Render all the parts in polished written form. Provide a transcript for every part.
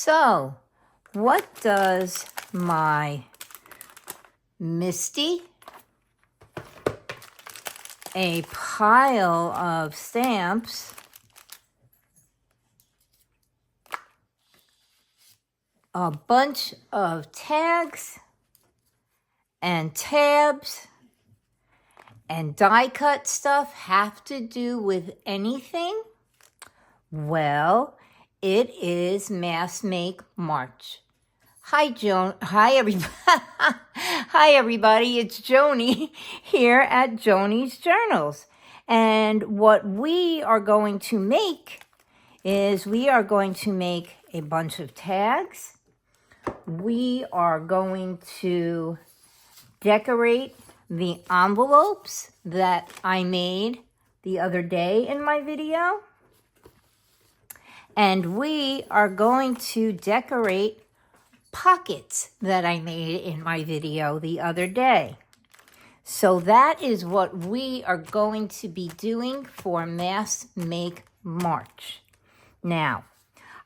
So, what does my Misty, a pile of stamps, a bunch of tags and tabs and die cut stuff have to do with anything? Well, it is Mass Make March. Hi, Joan. Hi, everybody. Hi, everybody. It's Joni here at Joni's Journals. And what we are going to make is we are going to make a bunch of tags. We are going to decorate the envelopes that I made the other day in my video. And we are going to decorate pockets that I made in my video the other day. So that is what we are going to be doing for Mass Make March. Now,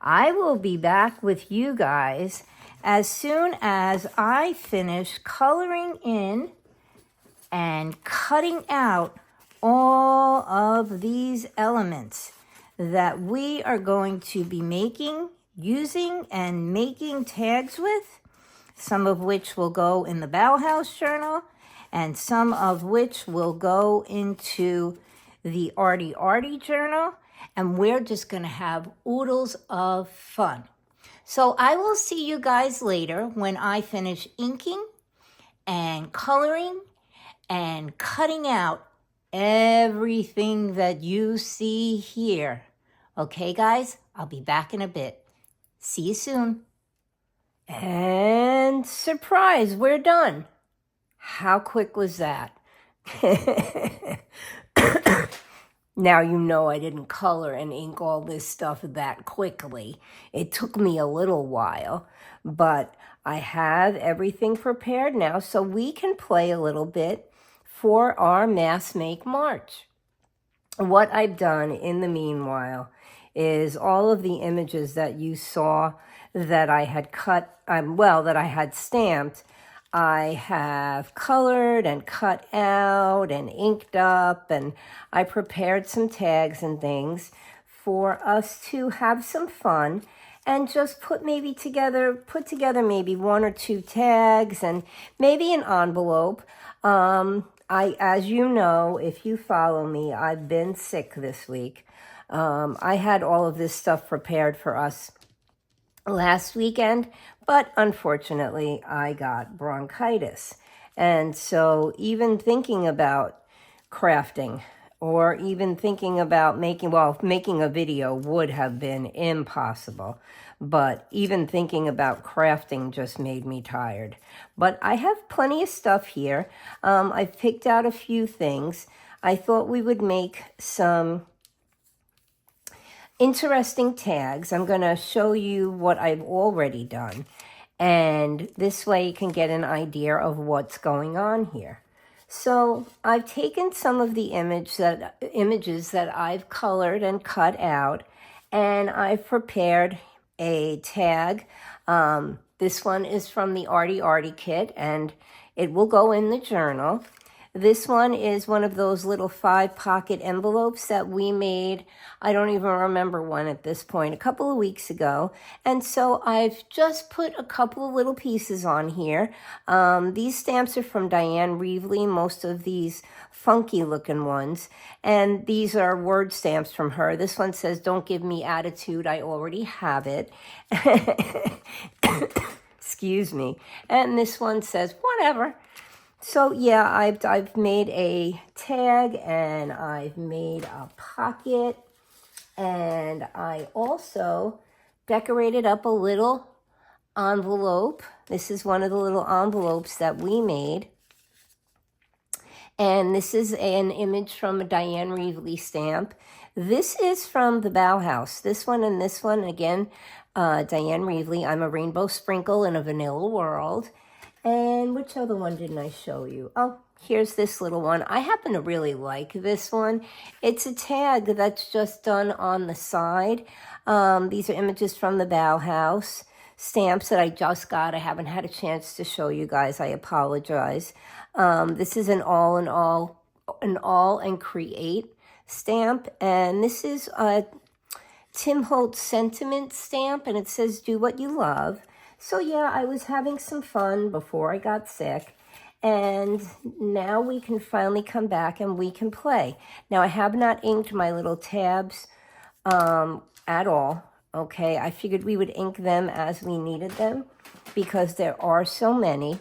I will be back with you guys as soon as I finish coloring in and cutting out all of these elements that we are going to be making, using, and making tags with, some of which will go in the Bauhaus journal, and some of which will go into the Arty journal, and we're just going to have oodles of fun. So I will see you guys later when I finish inking and coloring and cutting out everything that you see here. Okay, guys? I'll be back in a bit. See you soon. And surprise, we're done. How quick was that? Now you know I didn't color and ink all this stuff that quickly. It took me a little while, but I have everything prepared now so we can play a little bit for our Mass Make March. What I've done in the meanwhile is all of the images that you saw that I had cut, that I had stamped, I have colored and cut out and inked up, and I prepared some tags and things for us to have some fun and just put together maybe one or two tags and maybe an envelope. As you know, if you follow me, I've been sick this week. I had all of this stuff prepared for us last weekend, but unfortunately I got bronchitis. And so even thinking about crafting or even thinking about making a video would have been impossible. But even thinking about crafting just made me tired. But I have plenty of stuff here. I've picked out a few things. I thought we would make some interesting tags. I'm going to show you what I've already done. And this way you can get an idea of what's going on here. So I've taken some of the images that I've colored and cut out, and I've prepared a tag. This one is from the Arty kit, and it will go in the journal. This one is one of those little 5-pocket envelopes that we made, I don't even remember when at this point, a couple of weeks ago. And so I've just put a couple of little pieces on here. These stamps are from Diane Reevely, most of these funky looking ones. And these are word stamps from her. This one says, "Don't give me attitude, I already have it." Excuse me. And this one says, "Whatever." So yeah, I've made a tag and I've made a pocket, and I also decorated up a little envelope. This is one of the little envelopes that we made. And this is an image from a Diane Reevely stamp. This is from the Bauhaus. This one and this one, again, Diane Reevely. I'm a rainbow sprinkle in a vanilla world. And which other one didn't I show you? Oh, here's this little one. I happen to really like this one. It's a tag that's just done on the side. These are images from the Bauhaus. Stamps that I just got. I haven't had a chance to show you guys. I apologize. This is an Aall and Create stamp. And this is a Tim Holtz sentiment stamp. And it says, do what you love. So yeah, I was having some fun before I got sick. And now we can finally come back and we can play. Now I have not inked my little tabs at all. Okay, I figured we would ink them as we needed them because there are so many.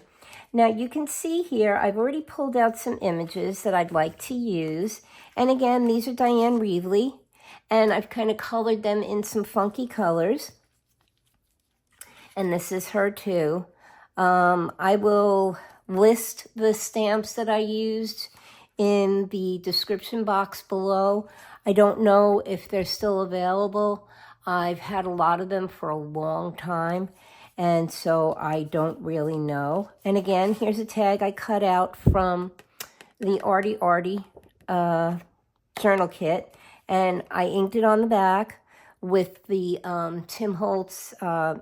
Now you can see here, I've already pulled out some images that I'd like to use. And again, these are Diane Reevely, and I've kind of colored them in some funky colors. And this is her too. I will list the stamps that I used in the description box below. I don't know if they're still available. I've had a lot of them for a long time, and so I don't really know. And again, here's a tag I cut out from the Arty journal kit, and I inked it on the back with the Tim Holtz,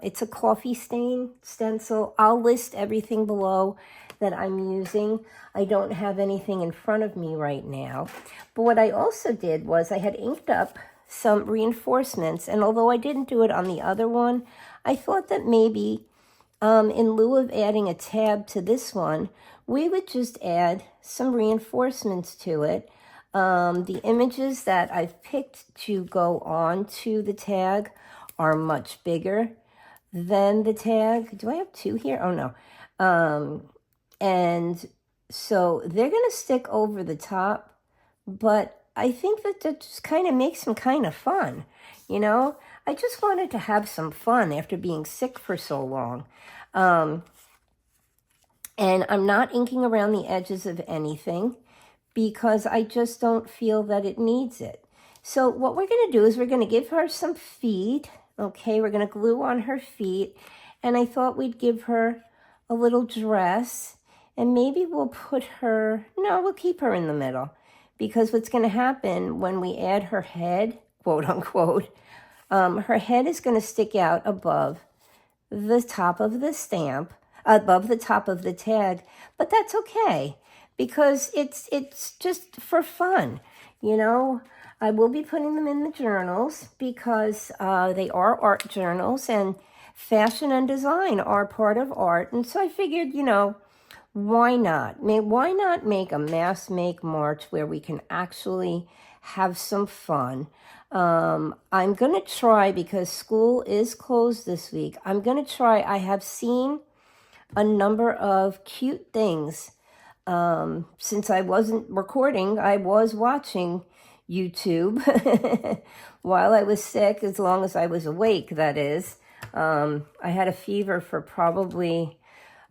it's a coffee stain stencil. I'll list everything below that I'm using. I don't have anything in front of me right now. But what I also did was I had inked up some reinforcements, and although I didn't do it on the other one, I thought that maybe in lieu of adding a tab to this one, we would just add some reinforcements to it. The images that I've picked to go on to the tag are much bigger than the tag. Do I have two here? Oh no. And so they're going to stick over the top, but I think that just kind of makes them kind of fun, you know? I just wanted to have some fun after being sick for so long. And I'm not inking around the edges of anything because I just don't feel that it needs it. So what we're going to do is we're going to give her some feet. Okay, we're going to glue on her feet. And I thought we'd give her a little dress. And maybe we'll put her, no, we'll keep her in the middle. Because what's going to happen when we add her head, quote unquote, her head is going to stick out above the top of the stamp, above the top of the tag. But that's okay because it's just for fun, you know. I will be putting them in the journals because they are art journals, and fashion and design are part of art. And so I figured, you know, why not? Why not make a mass make March where we can actually have some fun? I'm going to try, because school is closed this week, I'm going to try. I have seen a number of cute things. Since I wasn't recording, I was watching YouTube while I was sick, as long as I was awake, that is. I had a fever for probably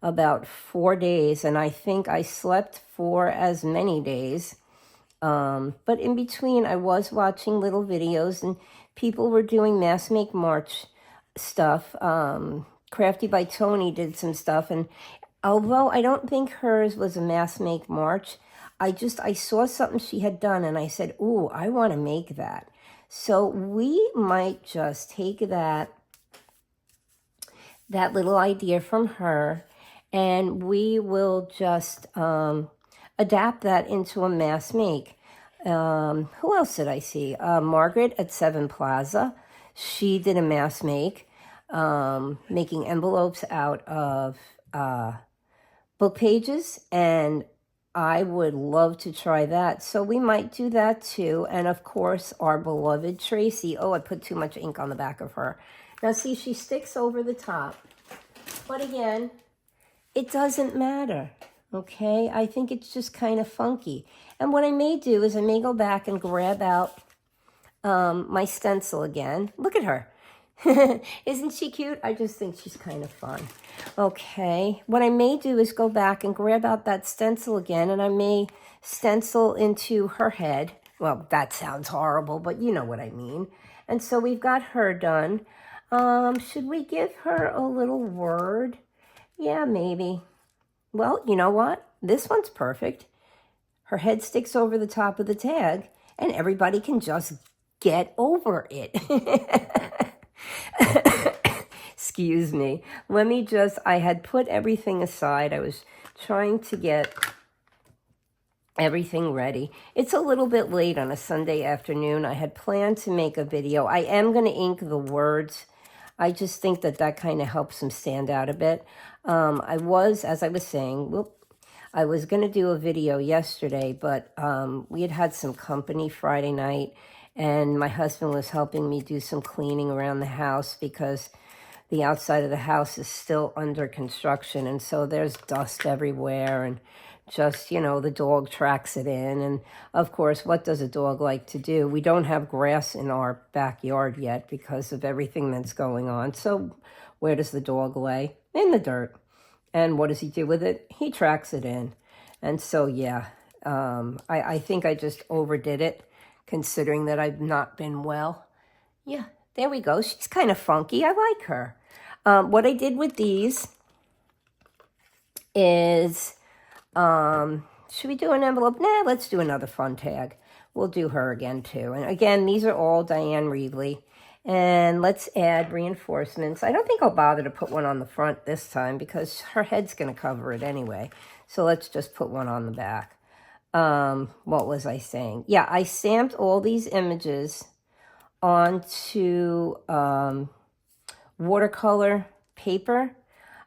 about 4 days, and I think I slept for as many days. But in between, I was watching little videos, and people were doing Mass Make March stuff. Crafty by Tony did some stuff, and although I don't think hers was a Mass Make March, I saw something she had done, and I said, ooh, I want to make that. So we might just take that little idea from her, and we will just adapt that into a mass make. Who else did I see? Margaret at Seven Plaza. She did a mass make, making envelopes out of book pages, and I would love to try that. So we might do that too. And of course, our beloved Tracy. Oh, I put too much ink on the back of her. Now see, she sticks over the top. But again, it doesn't matter, okay? I think it's just kind of funky. And what I may do is I may go back and grab out my stencil again. Look at her. Isn't she cute? I just think she's kind of fun. Okay, what I may do is go back and grab out that stencil again, and I may stencil into her head. Well, that sounds horrible, but you know what I mean. And so we've got her done. Should we give her a little word? Yeah, maybe. Well, you know what? This one's perfect. Her head sticks over the top of the tag, and everybody can just get over it. Excuse me. I had put everything aside. I was trying to get everything ready. It's a little bit late on a Sunday afternoon. I had planned to make a video. I am going to ink the words. I just think that kind of helps them stand out a bit. As I was saying, I was going to do a video yesterday, but we had some company Friday night, and my husband was helping me do some cleaning around the house because the outside of the house is still under construction, and so there's dust everywhere, and just, the dog tracks it in. And of course, what does a dog like to do? We don't have grass in our backyard yet because of everything that's going on. So where does the dog lay? In the dirt. And what does he do with it? He tracks it in. And so, yeah, I think I just overdid it, considering that I've not been well. Yeah, there we go. She's kind of funky. I like her. What I did with these is, should we do an envelope? Nah, let's do another fun tag. We'll do her again, too. And again, these are all Diane Reedley. And let's add reinforcements. I don't think I'll bother to put one on the front this time because her head's going to cover it anyway. So let's just put one on the back. What was I saying? Yeah, I stamped all these images onto watercolor paper.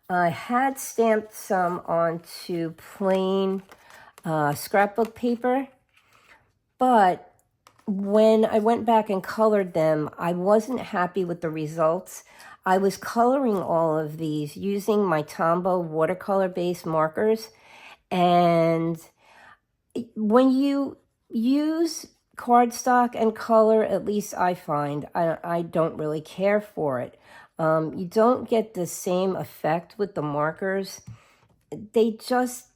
I had stamped some onto plain scrapbook paper, but when I went back and colored them, I wasn't happy with the results. I was coloring all of these using my Tombow watercolor-based markers, and when you use cardstock and color, at least I find, I don't really care for it. You don't get the same effect with the markers. They just,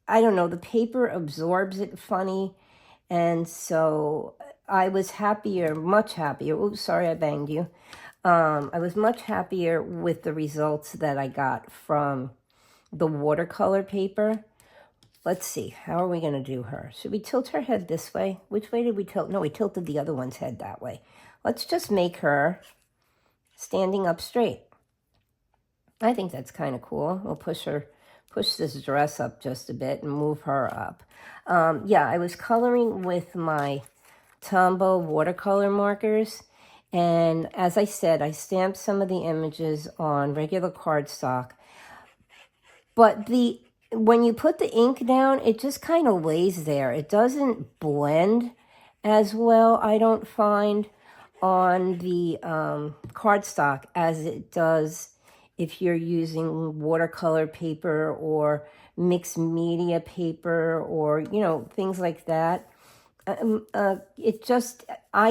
I don't know, the paper absorbs it funny. And so I was happier, much happier. Oops, sorry, I banged you. I was much happier with the results that I got from the watercolor paper. Let's see, how are we going to do her? Should we tilt her head this way? Which way did we tilt? No, we tilted the other one's head that way. Let's just make her standing up straight. I think that's kind of cool. We'll push this dress up just a bit and move her up. Yeah, I was coloring with my Tombow watercolor markers. And as I said, I stamped some of the images on regular cardstock. But when you put the ink down, it just kind of lays there. It doesn't blend as well, I don't find, on the cardstock as it does if you're using watercolor paper or mixed media paper or, things like that. I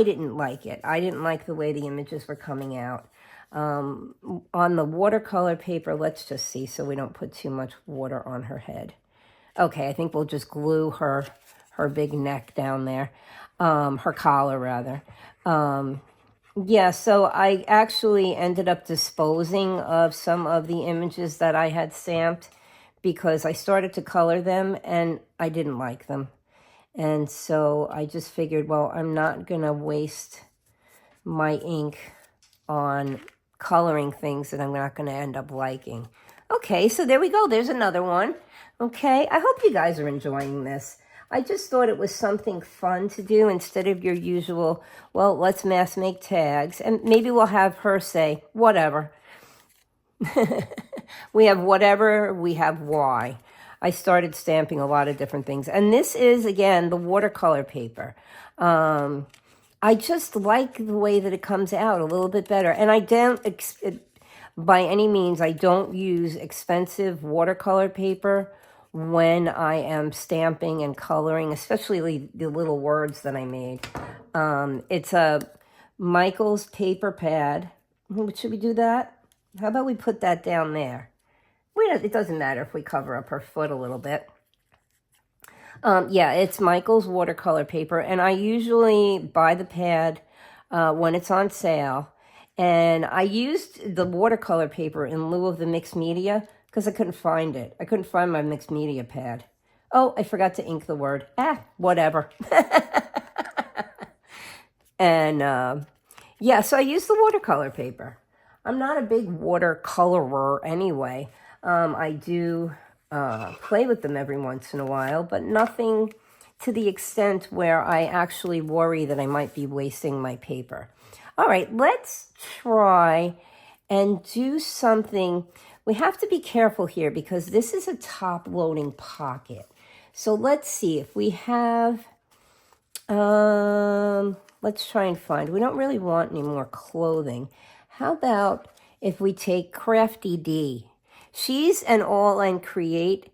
didn't like it. I didn't like the way the images were coming out. On the watercolor paper, let's just see so we don't put too much water on her head. Okay, I think we'll just glue her big neck down there, her collar rather. Yeah, so I actually ended up disposing of some of the images that I had stamped because I started to color them and I didn't like them. And so I just figured, well, I'm not going to waste my ink on coloring things that I'm not going to end up liking. Okay, so there we go. There's another one. Okay, I hope you guys are enjoying this. I just thought it was something fun to do instead of your usual, well, let's mass make tags. And maybe we'll have her say, whatever. We have whatever, we have why. I started stamping a lot of different things. And this is, again, the watercolor paper. I just like the way that it comes out a little bit better. And I don't, by any means, I don't use expensive watercolor paper when I am stamping and coloring, especially the little words that I made. It's a Michael's paper pad. Should we do that? How about we put that down there? It doesn't matter if we cover up her foot a little bit. Yeah, it's Michael's watercolor paper, and I usually buy the pad when it's on sale. And I used the watercolor paper in lieu of the mixed media because I couldn't find it. I couldn't find my mixed media pad. Oh, I forgot to ink the word. Whatever. And Yeah, so I use the watercolor paper. I'm not a big watercolorer anyway. I do play with them every once in a while, but nothing to the extent where I actually worry that I might be wasting my paper. All right, let's try and do something. We have to be careful here because this is a top-loading pocket. So let's see if we have, let's try and find, we don't really want any more clothing. How about if we take Crafty D? She's an Aall and Create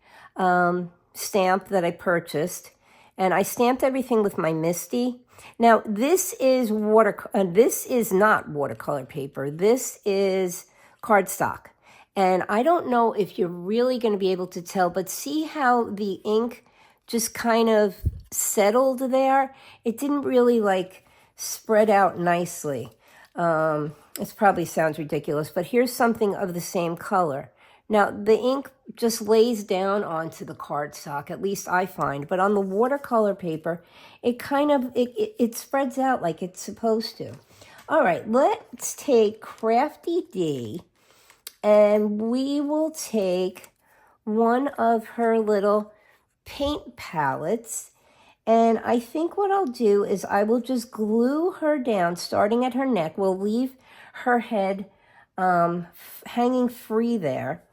stamp that I purchased, and I stamped everything with my Misty. Now, this is this is not watercolor paper. This is cardstock. And I don't know if you're really going to be able to tell, but see how the ink just kind of settled there? It didn't really like spread out nicely. It probably sounds ridiculous, but here's something of the same color. Now, the ink just lays down onto the cardstock, at least I find. But on the watercolor paper, it kind of, it spreads out like it's supposed to. All right, let's take Crafty D, and we will take one of her little paint palettes. And I think what I'll do is I will just glue her down, starting at her neck. We'll leave her head hanging free there.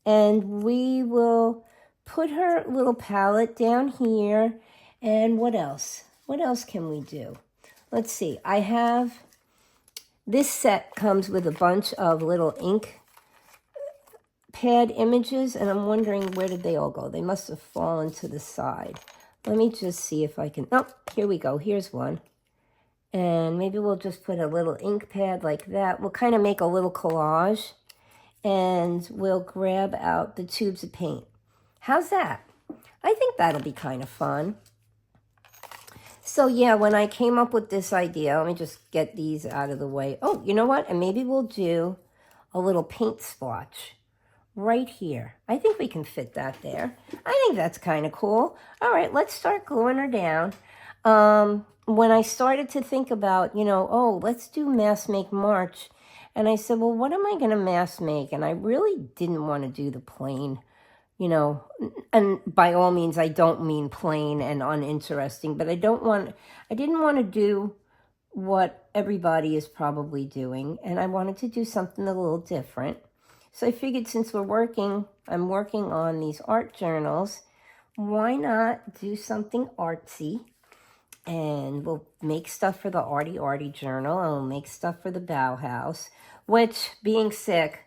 And we will put her little palette down here. And what else? What else can we do? Let's see. I have, this set comes with a bunch of little ink pad images. And I'm wondering, where did they all go? They must have fallen to the side. Let me just see if I can, oh, here we go. Here's one. And maybe we'll just put a little ink pad like that. We'll kind of make a little collage. And we'll grab out the tubes of paint. How's that? I think that'll be kind of fun. So yeah, when I came up with this idea, let me just get these out of the way. Oh, you know what? And maybe we'll do a little paint splotch right here. I think we can fit that there. I think that's kind of cool. All right, let's start gluing her down. When I started to think about, you know, oh, let's do Mass Make March. And I said, well, what am I going to mass make? And I really didn't want to do the plain, you know, and by all means, I don't mean plain and uninteresting, but I didn't want to do what everybody is probably doing. And I wanted to do something a little different. So I figured since I'm working on these art journals, why not do something artsy? And we'll make stuff for the Arty journal, and we'll make stuff for the Bauhaus, which, being sick,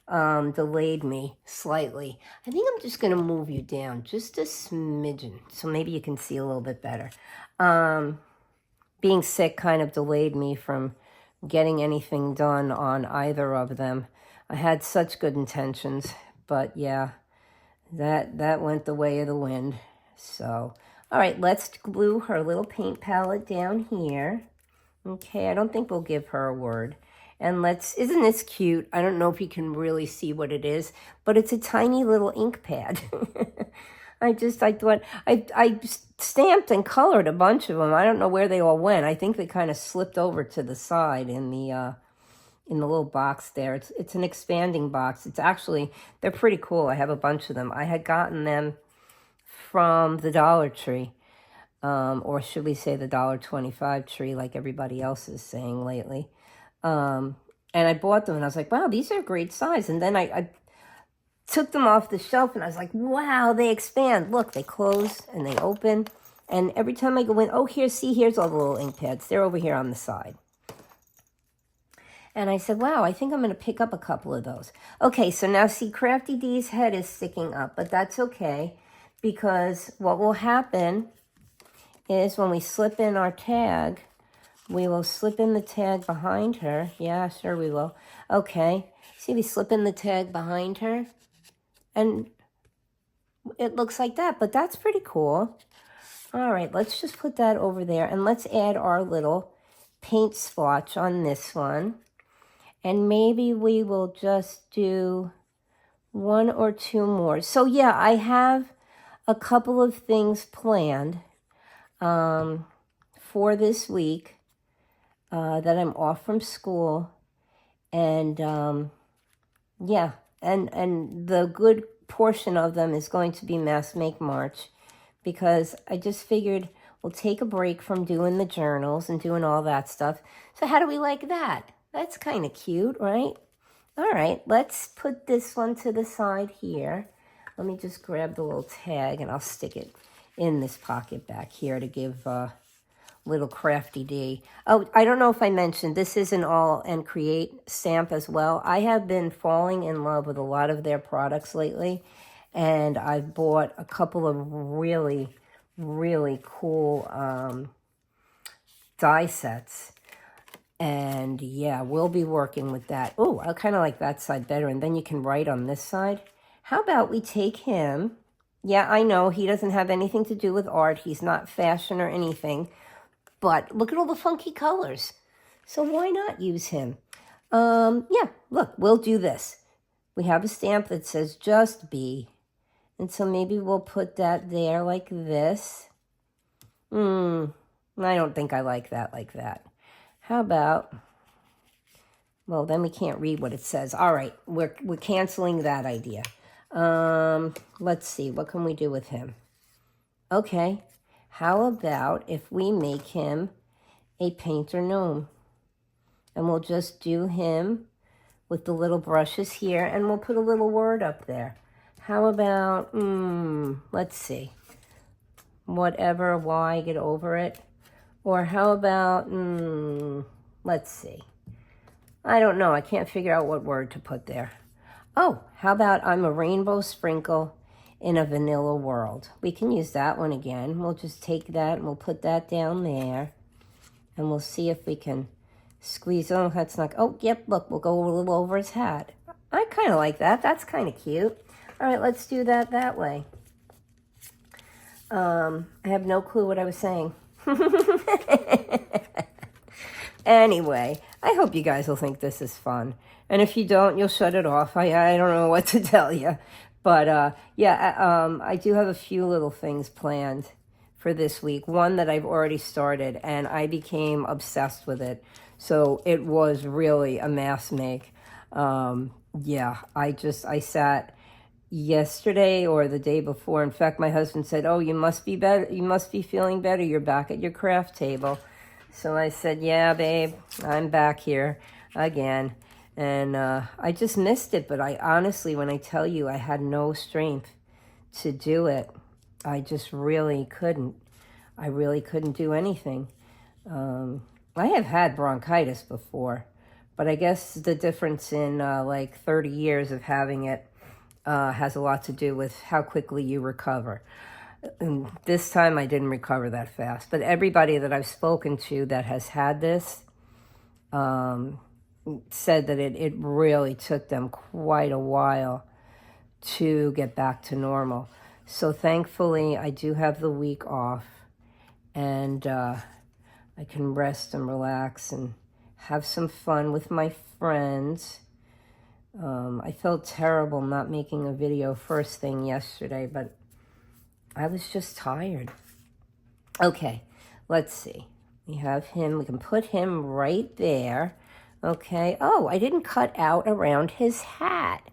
delayed me slightly. I think I'm just going to move you down just a smidgen, so maybe you can see a little bit better. Being sick kind of delayed me from getting anything done on either of them. I had such good intentions, but yeah, that went the way of the wind, so... All right, let's glue her little paint palette down here. Okay, I don't think we'll give her a word. And isn't this cute? I don't know if you can really see what it is, but it's a tiny little ink pad. I thought, I stamped and colored a bunch of them. I don't know where they all went. I think they kind of slipped over to the side in the little box there. It's an expanding box. It's actually, they're pretty cool. I have a bunch of them. I had gotten them from the Dollar Tree, or should we say the $1.25 tree, like everybody else is saying lately. And I bought them, and I was like, wow, these are great size. And then I took them off the shelf, and I was like, wow, they expand. Look, they close and they open. And every time I go in, oh, here's all the little ink pads. They're over here on the side. And I said, wow, I think I'm going to pick up a couple of those. Okay, so now see, Crafty D's head is sticking up, but that's okay. Because what will happen is when we slip in our tag, we will slip in the tag behind her. Yeah, sure we will. Okay. See, we slip in the tag behind her. And it looks like that, but that's pretty cool. All right, let's just put that over there. And let's add our little paint splotch on this one. And maybe we will just do one or two more. So yeah, I have a couple of things planned for this week. that I'm off from school. And yeah, and the good portion of them is going to be Mass Make March, because I just figured we'll take a break from doing the journals and doing all that stuff. So how do we like that? That's kind of cute, right? All right, let's put this one to the side here. Let me just grab the little tag and I'll stick it in this pocket back here to give little Crafty D. Oh, I don't know if I mentioned, this is an Aall and Create stamp as well. I have been falling in love with a lot of their products lately, and I've bought a couple of really, really cool die sets. And yeah, we'll be working with that. Oh, I kind of like that side better. And then you can write on this side. How about we take him? Yeah, I know he doesn't have anything to do with art. He's not fashion or anything. But look at all the funky colors. So why not use him? Yeah, look, we'll do this. We have a stamp that says just be. And so maybe we'll put that there like this. I don't think I like that like that. How about, well, then we can't read what it says. All right, we're canceling that idea. Let's see, what can we do with him? Okay, how about if we make him a painter gnome? And we'll just do him with the little brushes here, and we'll put a little word up there. How about, let's see, whatever, why, get over it. Or how about, let's see. I don't know. I can't figure out what word to put there. Oh, how about I'm a rainbow sprinkle in a vanilla world? We can use that one again. We'll just take that and we'll put that down there. And we'll see if we can squeeze. Oh, that's not, oh, yep, look, we'll go a little over his hat. I kind of like that. That's kind of cute. All right, let's do that way. I have no clue what I was saying. Anyway, I hope you guys will think this is fun. And if you don't, you'll shut it off. I don't know what to tell you. But yeah, I do have a few little things planned for this week. One that I've already started, and I became obsessed with it. So it was really a mass make. Yeah, I sat yesterday or the day before. In fact, my husband said, "Oh, you must be better. You must be feeling better. You're back at your craft table." So I said, "Yeah, babe, I'm back here again." And I just missed it. But I honestly, when I tell you I had no strength to do it, I just really couldn't. I really couldn't do anything. I have had bronchitis before, but I guess the difference in like 30 years of having it has a lot to do with how quickly you recover. And this time I didn't recover that fast. But everybody that I've spoken to that has had this said that it really took them quite a while to get back to normal. So thankfully I do have the week off, and I can rest and relax and have some fun with my friends. I felt terrible not making a video first thing yesterday, but I was just tired. Okay, let's see. We have him. We can put him right there. Okay. Oh, I didn't cut out around his hat.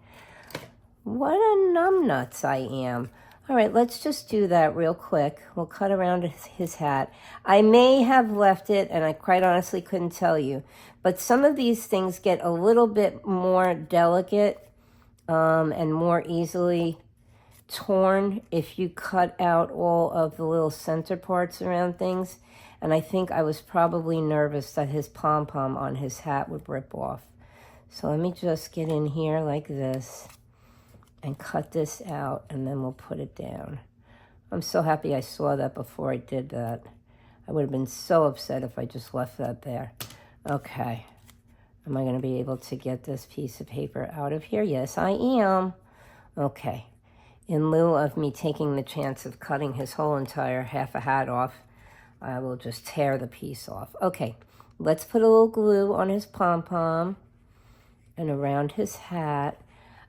What a numbnuts I am. All right, let's just do that real quick. We'll cut around his hat. I may have left it, and I quite honestly couldn't tell you. But some of these things get a little bit more delicate and more easily torn if you cut out all of the little center parts around things. And I think I was probably nervous that his pom-pom on his hat would rip off. So let me just get in here like this and cut this out, and then we'll put it down. I'm so happy I saw that before I did that. I would have been so upset if I just left that there. Okay. Am I going to be able to get this piece of paper out of here? Yes, I am. Okay. In lieu of me taking the chance of cutting his whole entire half a hat off, I will just tear the piece off. Okay. Let's put a little glue on his pom-pom and around his hat.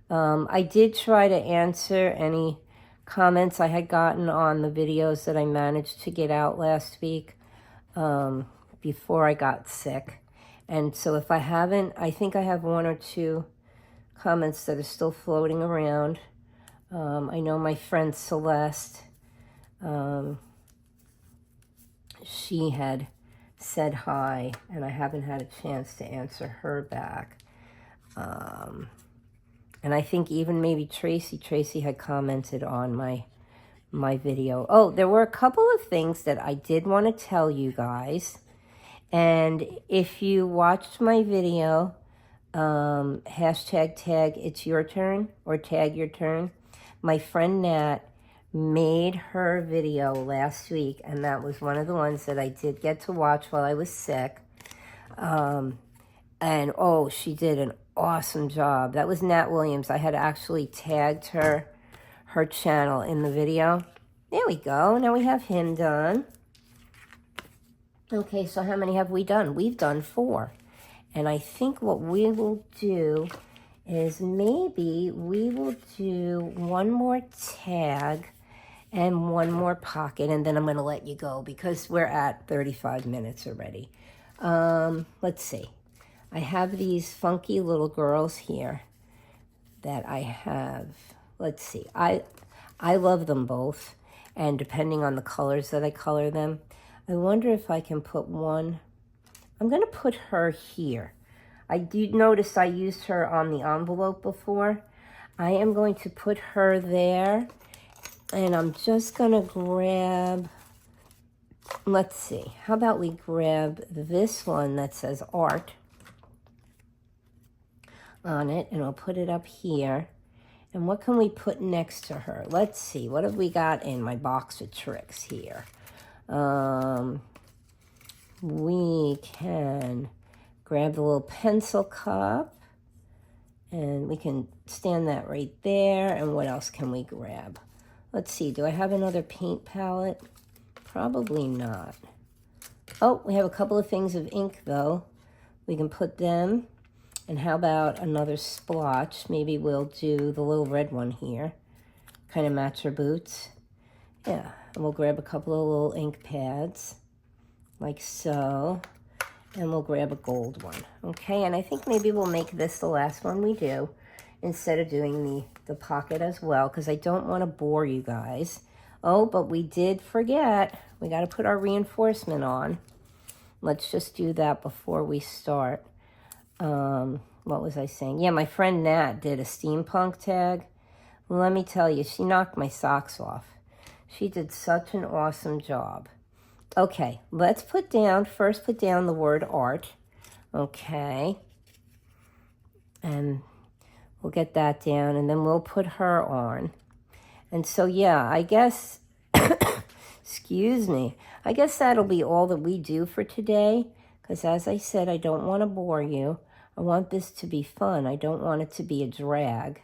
I did try to answer any comments I had gotten on the videos that I managed to get out last week. before I got sick. And so if I haven't, I think I have 1 or 2 comments that are still floating around. I know my friend Celeste, she had said hi, and I haven't had a chance to answer her back. And I think even maybe Tracy had commented on my video. Oh, there were a couple of things that I did want to tell you guys. And if you watched my video, hashtag tag it's your turn or tag your turn, my friend Nat made her video last week, and that was one of the ones that I did get to watch while I was sick. And oh, she did an awesome job. That was Nat Williams. I had actually tagged her channel in the video. There we go. Now we have him done. Okay, so how many have we done? We've done 4. And I think what we will do is maybe we will do one more tag and one more pocket, and then I'm going to let you go because we're at 35 minutes already. Let's see. I have these funky little girls here that I have. Let's see. I love them both, and depending on the colors that I color them, I wonder if I can put one. I'm going to put her here. I did notice I used her on the envelope before. I am going to put her there, and I'm just going to grab, let's see, how about we grab this one that says art on it, and I'll put it up here. And what can we put next to her? Let's see, what have we got in my box of tricks here? We can grab the little pencil cup, and we can stand that right there. And what else can we grab? Let's see, do I have another paint palette? Probably not. Oh, we have a couple of things of ink though. We can put them. And how about another splotch? Maybe we'll do the little red one here. Kind of match her boots. Yeah, and we'll grab a couple of little ink pads, like so. And we'll grab a gold one, okay? And I think maybe we'll make this the last one we do instead of doing the pocket as well, because I don't want to bore you guys. Oh, but we did forget. We got to put our reinforcement on. Let's just do that before we start. What was I saying? Yeah, my friend Nat did a steampunk tag. Let me tell you, she knocked my socks off. She did such an awesome job. Okay, let's first put down the word art. Okay. And we'll get that down, and then we'll put her on. And so, yeah, I guess, excuse me, I guess that'll be all that we do for today. Because as I said, I don't want to bore you. I want this to be fun. I don't want it to be a drag.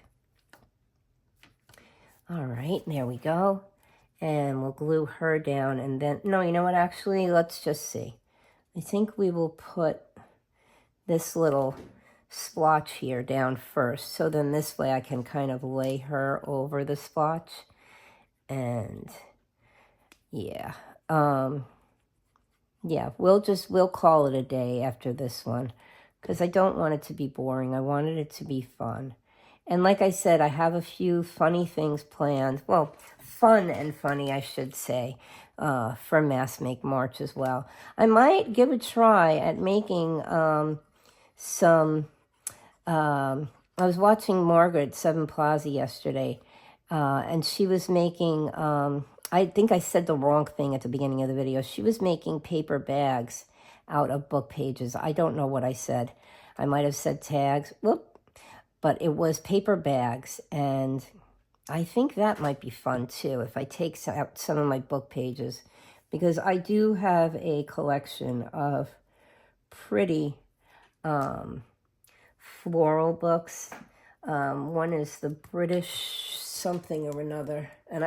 All right, there we go. And we'll glue her down, and then, no, you know what, actually, let's just see. I think we will put this little splotch here down first, so then this way I can kind of lay her over the splotch. And, yeah. Yeah, we'll call it a day after this one, because I don't want it to be boring. I wanted it to be fun. And like I said, I have a few funny things planned. Well, fun and funny, I should say, for Mass Make March as well. I might give a try at making some... I was watching Margaret Seven Plaza yesterday, and she was making... I think I said the wrong thing at the beginning of the video. She was making paper bags out of book pages. I don't know what I said. I might have said tags. Whoop. But it was paper bags, and I think that might be fun too if I take out some of my book pages, because I do have a collection of pretty floral books. One is the British something or another, and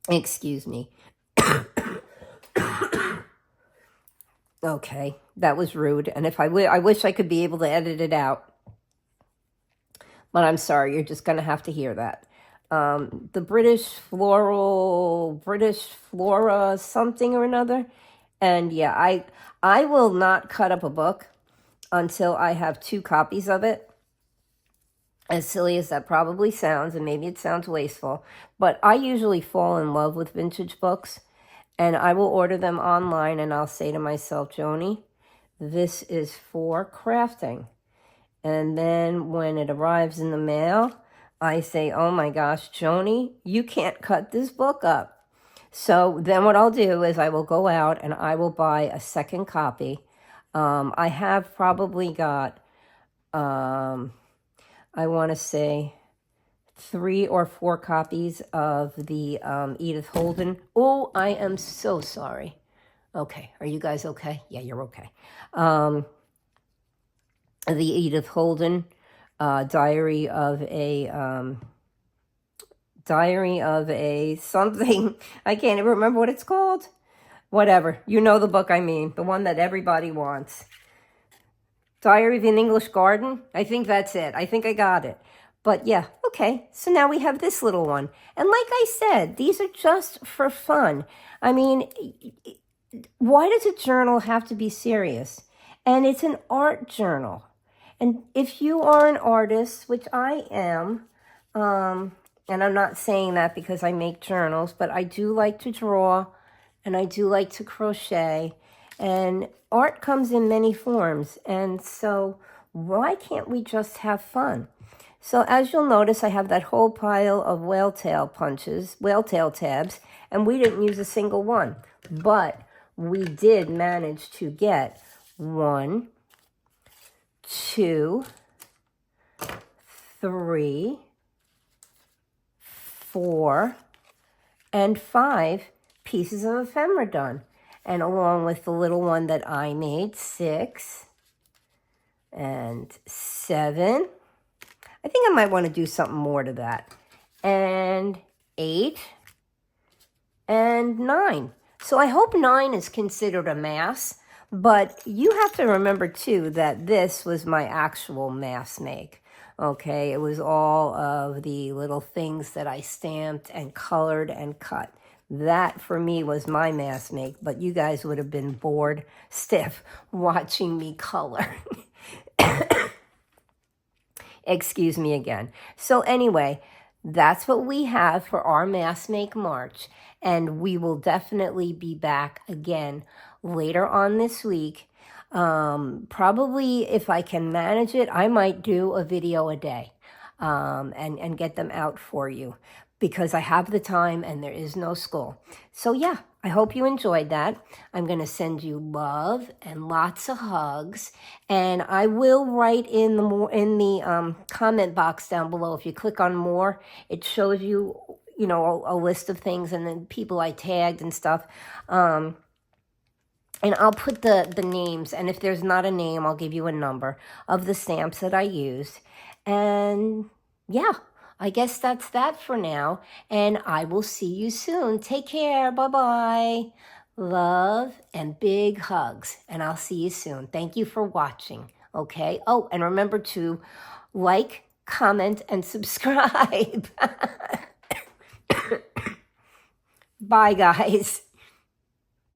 excuse me. Okay, that was rude, and if I wish I could be able to edit it out, but I'm sorry, you're just going to have to hear that. the British Flora something or another. And yeah, I will not cut up a book until I have 2 copies of it. As silly as that probably sounds, and maybe it sounds wasteful, but I usually fall in love with vintage books, and I will order them online, and I'll say to myself, Joni, this is for crafting. And then when it arrives in the mail, I say, oh my gosh, Joni, you can't cut this book up. So then what I'll do is I will go out and I will buy a second copy. I have probably got, I want to say 3 or 4 copies of the Edith Holden. Oh, I am so sorry. Okay, are you guys okay? Yeah, you're okay. The Edith Holden diary of a something. I can't even remember what it's called. Whatever. You know the book I mean. The one that everybody wants. Diary of an English Garden. I think that's it. I think I got it. But yeah, okay. So now we have this little one. And like I said, these are just for fun. I mean, why does a journal have to be serious? And it's an art journal. And if you are an artist, which I am, and I'm not saying that because I make journals, but I do like to draw and I do like to crochet, and art comes in many forms. And so why can't we just have fun? So as you'll notice, I have that whole pile of whale tail tabs, and we didn't use a single one, but we did manage to get 1, 2, 3, 4, and 5 pieces of ephemera done. And along with the little one that I made, 6 and 7. I think I might want to do something more to that. And 8 and 9. So I hope 9 is considered a mass. But you have to remember, too, that this was my actual mass make, okay? It was all of the little things that I stamped and colored and cut. That, for me, was my mass make, but you guys would have been bored stiff watching me color. Excuse me again. So anyway, that's what we have for our Mass Make March, and we will definitely be back again later on this week. Probably, if I can manage it, I might do a video a day and get them out for you because I have the time and there is no school. So yeah, I hope you enjoyed that. I'm going to send you love and lots of hugs, and I will write in the comment box down below. If you click on more, it shows you, you know, a list of things and then people I tagged and stuff. And I'll put the names, and if there's not a name, I'll give you a number of the stamps that I used. And yeah, I guess that's that for now, and I will see you soon. Take care. Bye-bye. Love and big hugs, and I'll see you soon. Thank you for watching, okay? Oh, and remember to like, comment, and subscribe. Bye, guys.